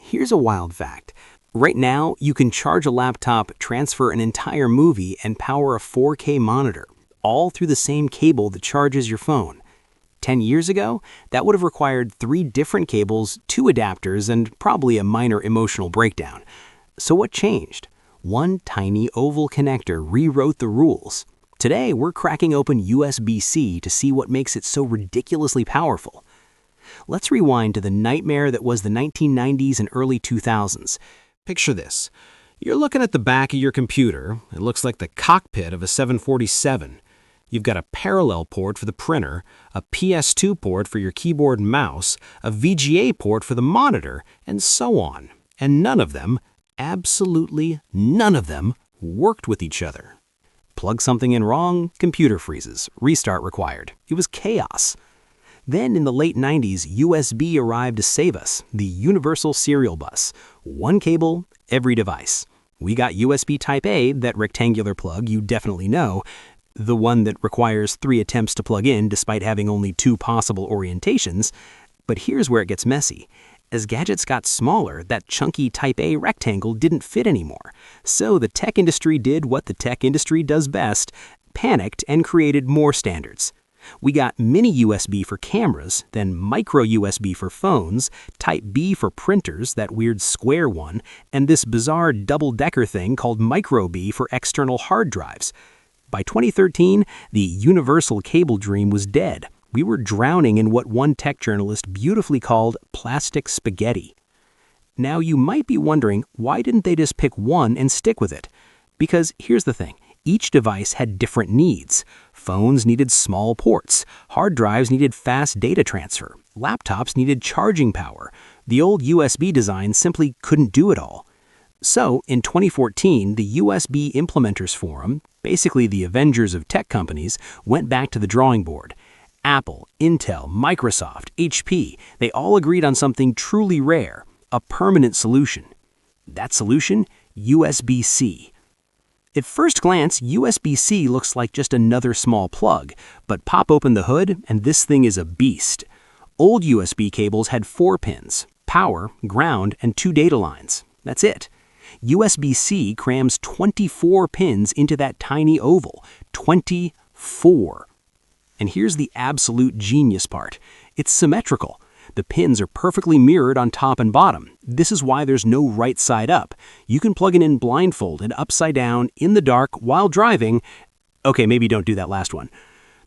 Here's a wild fact. Right now, you can charge a laptop, transfer an entire movie, and power a 4K monitor, all through the same cable that charges your phone. 10 years ago, that would have required 3 different cables, 2 adapters, and probably a minor emotional breakdown. So what changed? One tiny oval connector rewrote the rules. Today, we're cracking open USB-C to see what makes it so ridiculously powerful. Let's rewind to the nightmare that was the 1990s and early 2000s. Picture this. You're looking at the back of your computer. It looks like the cockpit of a 747. You've got a parallel port for the printer, a PS2 port for your keyboard and mouse, a VGA port for the monitor, and so on. And none of them, absolutely none of them, worked with each other. Plug something in wrong, computer freezes, restart required. It was chaos. Then in the late 90s, USB arrived to save us, the universal serial bus. One cable, every device. We got USB Type-A, that rectangular plug you definitely know, the one that requires 3 attempts to plug in despite having only 2 possible orientations. But here's where it gets messy. As gadgets got smaller, that chunky Type-A rectangle didn't fit anymore. So the tech industry did what the tech industry does best, panicked and created more standards. We got mini USB for cameras, then micro USB for phones, Type B for printers, that weird square one, and this bizarre double-decker thing called micro B for external hard drives. By 2013, the universal cable dream was dead. We were drowning in what one tech journalist beautifully called plastic spaghetti. Now you might be wondering, why didn't they just pick one and stick with it? Because here's the thing. Each device had different needs. Phones needed small ports. Hard drives needed fast data transfer. Laptops needed charging power. The old USB design simply couldn't do it all. So, in 2014, the USB Implementers Forum, basically the Avengers of tech companies, went back to the drawing board. Apple, Intel, Microsoft, HP, they all agreed on something truly rare, a permanent solution. That solution? USB-C. At first glance, USB-C looks like just another small plug, but pop open the hood and this thing is a beast. Old USB cables had 4 pins, power, ground, and 2 data lines. That's it. USB-C crams 24 pins into that tiny oval. 24. And here's the absolute genius part. It's symmetrical. The pins are perfectly mirrored on top and bottom. This is why there's no right side up. You can plug it in blindfolded, upside down, in the dark, while driving. Okay, maybe don't do that last one.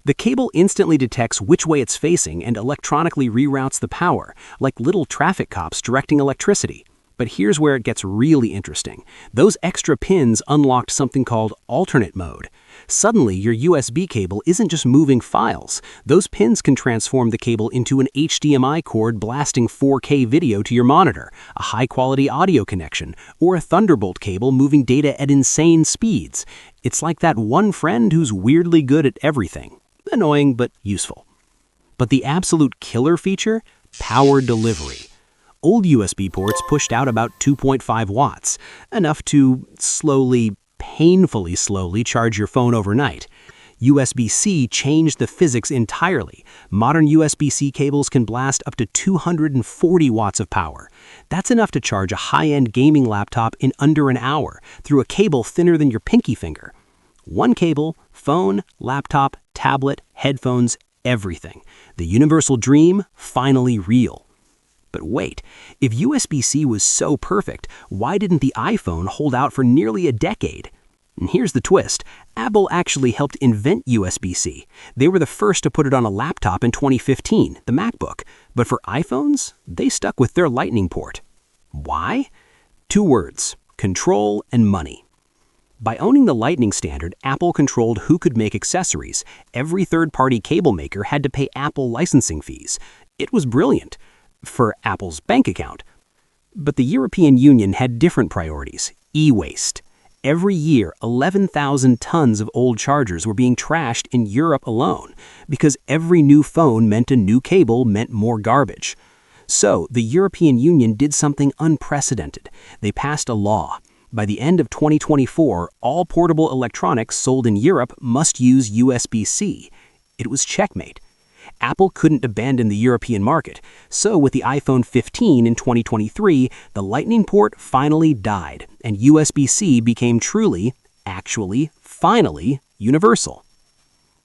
The cable instantly detects which way it's facing and electronically reroutes the power, like little traffic cops directing electricity. But here's where it gets really interesting. Those extra pins unlocked something called alternate mode. Suddenly, your USB cable isn't just moving files. Those pins can transform the cable into an HDMI cord blasting 4K video to your monitor, a high-quality audio connection, or a Thunderbolt cable moving data at insane speeds. It's like that one friend who's weirdly good at everything. Annoying, but useful. But the absolute killer feature? Power delivery. Old USB ports pushed out about 2.5 watts, enough to painfully slowly charge your phone overnight. USB-C changed the physics entirely. Modern USB-C cables can blast up to 240 watts of power. That's enough to charge a high-end gaming laptop in under an hour through a cable thinner than your pinky finger. One cable, phone, laptop, tablet, headphones, everything. The universal dream, finally real. But wait, if USB-C was so perfect, why didn't the iPhone hold out for nearly a decade? And here's the twist. Apple actually helped invent USB-C. They were the first to put it on a laptop in 2015, the MacBook. But for iPhones, they stuck with their Lightning port. Why? 2 words, control and money. By owning the Lightning standard, Apple controlled who could make accessories. Every third-party cable maker had to pay Apple licensing fees. It was brilliant. For Apple's bank account. But the European Union had different priorities. E-waste. Every year, 11,000 tons of old chargers were being trashed in Europe alone, because every new phone meant a new cable meant more garbage. So, the European Union did something unprecedented. They passed a law. By the end of 2024, all portable electronics sold in Europe must use USB-C. It was checkmate. Apple couldn't abandon the European market, so with the iPhone 15 in 2023, the Lightning port finally died, and USB-C became truly, actually, finally, universal.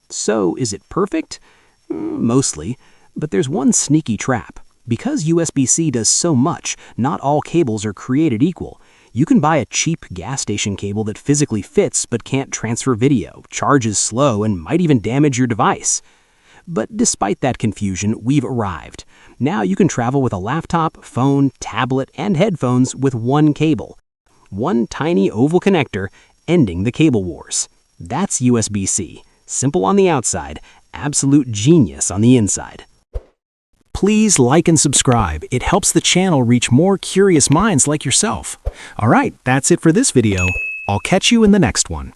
So, is it perfect? Mostly, but there's one sneaky trap. Because USB-C does so much, not all cables are created equal. You can buy a cheap gas station cable that physically fits but can't transfer video, charges slow, and might even damage your device. But despite that confusion, we've arrived. Now you can travel with a laptop, phone, tablet, and headphones with one cable. One tiny oval connector, ending the cable wars. That's USB-C. Simple on the outside, absolute genius on the inside. Please like and subscribe. It helps the channel reach more curious minds like yourself. All right, that's it for this video. I'll catch you in the next one.